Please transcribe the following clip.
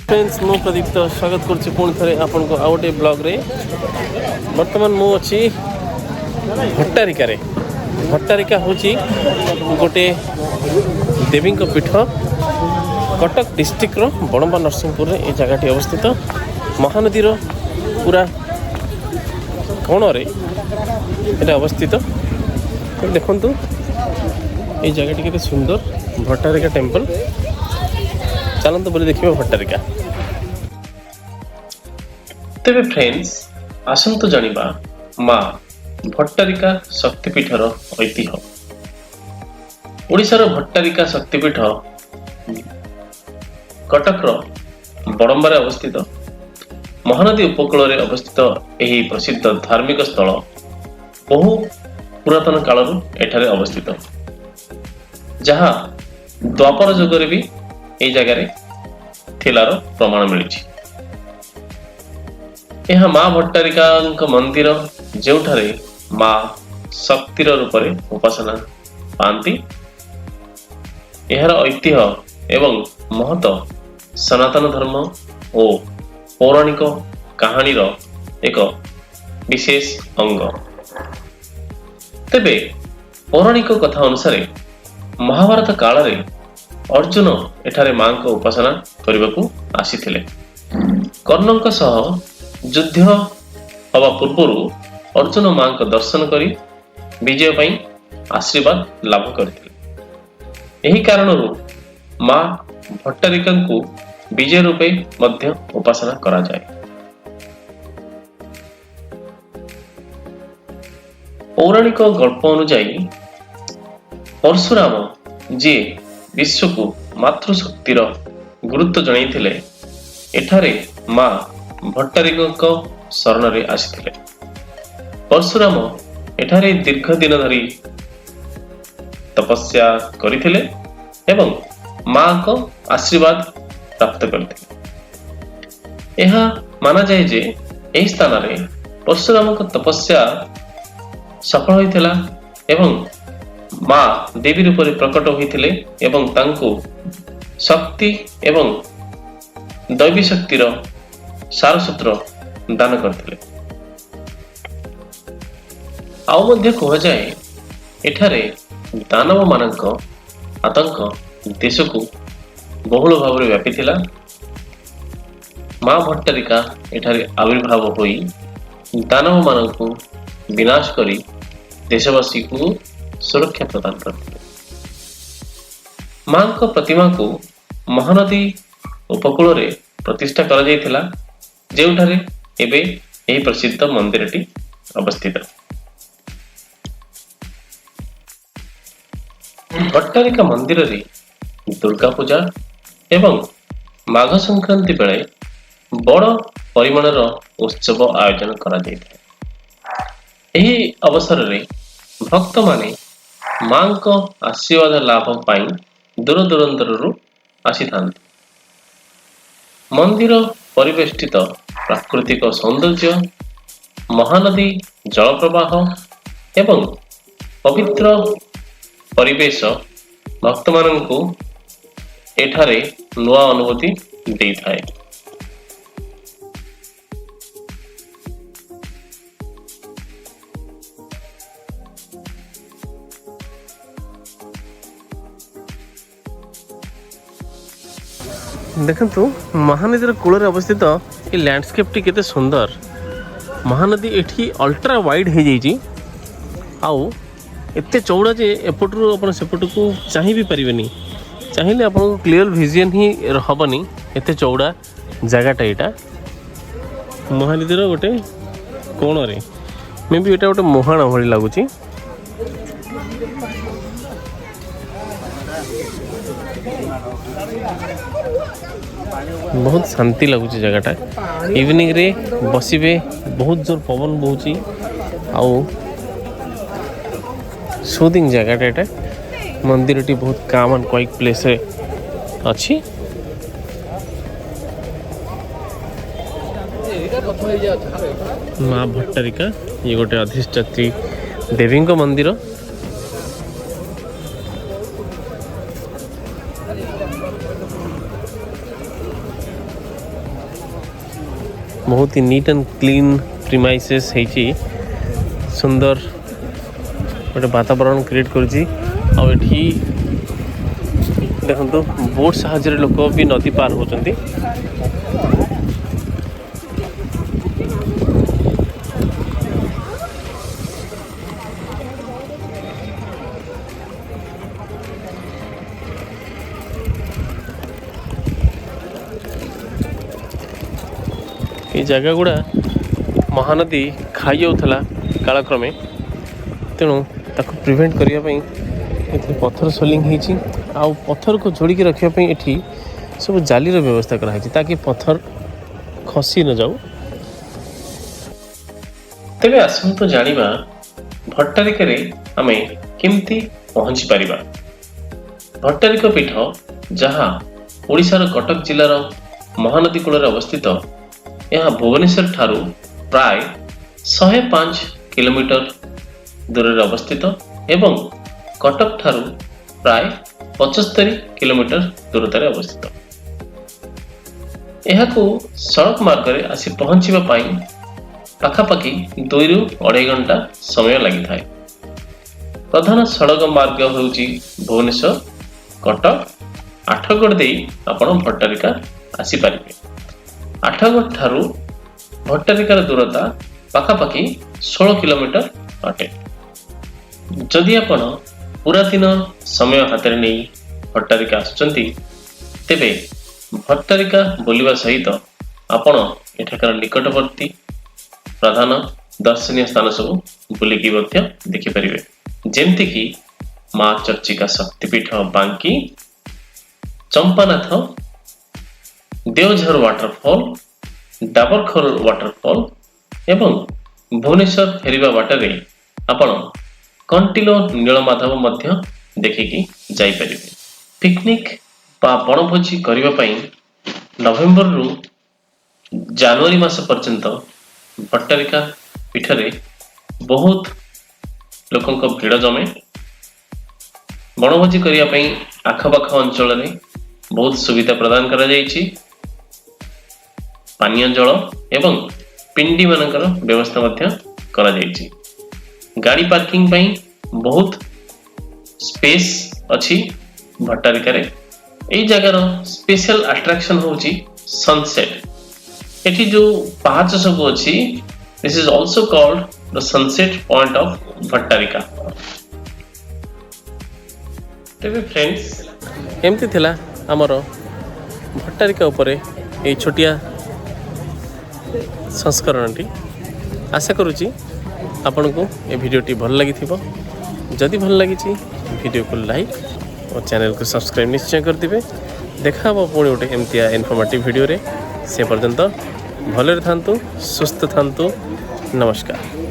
Friends मु प्रदीप्त स्वागत करुच्ची पुणी थे आपण को आउ गए ब्लॉग रे। बर्तमान मु अच्छी भट्टारिका रे। भट्टारिका हूँ गोटे देवी पीठ कटक डिस्ट्रिक्ट रो बड़म्बा नरसिंहपुर रे ए जगह अवस्थित महानदी पूरा कोण रे एटा अवस्थित। देखु ये जगह टी सुंदर भट्टारिका टेम्पल। चलते बोले देखिए भट्टारिका। तेरे फ्रेंड्स आसंतु जानिबा माँ भट्टारिका शक्तिपीठर ऐतिह्य। ओडिशार भट्टारिका शक्तिपीठ कटक बड़म्बार अवस्थित महानदी उपकूल में अवस्थित यही प्रसिद्ध धार्मिक स्थल बहु पुरातन कालरू एठारे अवस्थित, जहाँ द्वापर जुगरे भी ए जगह थिलार प्रमाण मिली। यह माँ भट्टारिका मंदिर जोठारे माँ शक्तिर रूप में उपासना पाती। यार ऐतिह्य एवं महत्व सनातन धर्म और पौराणिक कहानीर एक विशेष अंग। तेबे पौराणिक कथा अनुसार महाभारत काल रे अर्जुन एठारे मां को उपासना करने को आसीथिले। कर्णଙ୍କ सह युद्ध हवा पूर्व अर्जुन मां को दर्शन करी विजय पई आशीर्वाद लाभ करथिले। एही कारणरू मां भट्टारिका को विजय रूपे मध्य उपासना करा जाए। पौराणिक गल्प अनुसार परशुराम जे विश्व को मातृशक्तिर गुरुत्व जणाइथिले एठारे माँ भट्टारिका शरण रे आसीथिले। परशुराम एठारे दीर्घ दिन धरी तपस्या करिथिले एवं माँ को आशीर्वाद प्राप्त करथिले। यह माना जाए जे एही स्थान रे परशुराम को तपस्या सफल होइथिला एवं माँ देवी रूप में प्रकट होइथिले एवं तांको शक्ति एवं दैवी शक्तिर सारसूत्र दान करथिले। आउ मध्य कह जाए एठारे दानव मानक आतंक देश को बहुल भाव में व्यापी थिला। माँ भट्टारिका एठारे आविर्भाव होई दानव मानक विनाश करी देशवासी को सुरक्षा प्रदान करते। मां को प्रतिमा को महानदी उपकूल रे प्रतिष्ठा करा जायथिला, जेउठारे एबे एही प्रसिद्ध मंदिरटी अवस्थित। भट्टारिका मंदिर रे दुर्गा पूजा एवं माघ संक्रांति बेले बड़ परिमाणर उत्सव आयोजन करा जायଥାଏ। एही अवसर रे भक्त माने मां को आशीर्वाद लाभ पाई दूर दूरांतरु आसी थांती। मंदिर परिवेष्टित प्राकृतिक सौंदर्य, महानदी जलप्रवाह एवं पवित्र परिवेश भक्त माननकु एठारे नुआ अनुभूति देई थाए। देखंतु महानदी कूल अवस्थित ये लैंडस्केप टी केते सुंदर। महानदी एठी अल्ट्रा वाइड हो जाइए आउ एते चौड़ा जे एपटू अपन सेपट को चाह भी पारे। चाहिए आपको क्लीयर विजन ही हेनी एते चौड़ा जगहटा यहाँ महानदी गोटे कोण रे मे भी एटा गोटे मुहाण भली लगुच। बहुत शांति लगुच जगहटा। इवनिंग रे बसबे बहुत जोर पवन बहुची आउ सुदिंग जगहटा एटा। मंदिर टी बहुत काम एंड क्वाइट प्लेस अच्छी। माँ भट्टारिका ये गोटे अधिष्ठात्री देवी मंदिर। बहुत ही नीट एंड क्लीन प्रीमाइसेस है सुंदर गोटे वातावरण क्रिएट करुँची आठी देखो बोट साहाଯ୍य लोक भी नदी पार होती ये जगह गुड़ा महानदी खाई जाऊला कालक्रमे तेणु ताको प्रिवेंट करने पत्थर सोलिंग होती आउ पत्थर को जोड़ी के रखापी ये सब जालीर व्यवस्था कराई ताकि पत्थर खसी न जाऊ। तेरे आसतु जानिबा भट्टारिका रे आमे केमती पहुंची परिबा। भट्टारिका पीठ जहाँ ओडिशार कटक जिलार महानदी कूल अवस्थित यह भुवनेश्वर ठारू प्राय 105 किलोमीटर दूर में अवस्थित एवं कटक ठारू प्राय 75 किलोमीटर दूरतार अवस्थित। यह सड़क मार्ग में आसी पहुंचवा पाखापाखि 2 ରୁ 2.5 घंटा समय लगी था। प्रधान सड़क मार्ग हूँ भुवनेश्वर कटक आठगड़ दे आपण भट्टारिका आसीपर। आठगड़ ठारू भट्टारिकार दूरता पाखापाखि 16 किलोमीटर अटे। जदि आपण पूरा दिन समय हाथ में नहीं भट्टारिका आसुचंती तेबे भट्टारिका बुलिबा सहित आपण एठाकार निकटवर्ती प्रधान दर्शनीय स्थान सब बुलिकी देखि परिबे, जेमति कि माँ चर्चिका शक्तिपीठ बांकी, चंपानाथ, देवझर वाटरफॉल, डाबरखोल वाटरफॉल एवं भुवनेश्वर फेरिबा बाटरे आपण कंटिलो नीलमाधव मध्य देखिकी जाई परिबे। पिकनिक बा बनभोजी करिबा पई नवेम्बर रु जनवरी मास पर्यंत भट्टारिका पीठरे बहुत लोकंक भीड़ जमे। बनभोजी करिया पई आखपाख अंचल रे बहुत सुविधा प्रदान करा जायछि। पानीय जल एवं पिंडी मानकर व्यवस्था मध्य करा जायछि। गाड़ी पार्किंग पई बहुत स्पेस अछि भट्टारिका रे। एई जगार स्पेशल अट्रैक्शन होछि सनसेट। एठी जो पाहाच सब अछि this is also called the sunset point of Bhattarika. तेबे फ्रेंड्स एमती थिला हमर भट्टारिका उपरे एई छोटिया संस्करणटी। आशा करुँची आपन को ये वीडियोटी भल लगी थिबो। जदि भल लगी वीडियो को लाइक और चैनल को सब्सक्राइब निश्चय कर दिबे। देखा हम पुणी गोटे एमतिया इनफॉर्मेटिव वीडियो रे। से पर्यंत भलरे थांतु, सुस्थ थांतु। नमस्कार।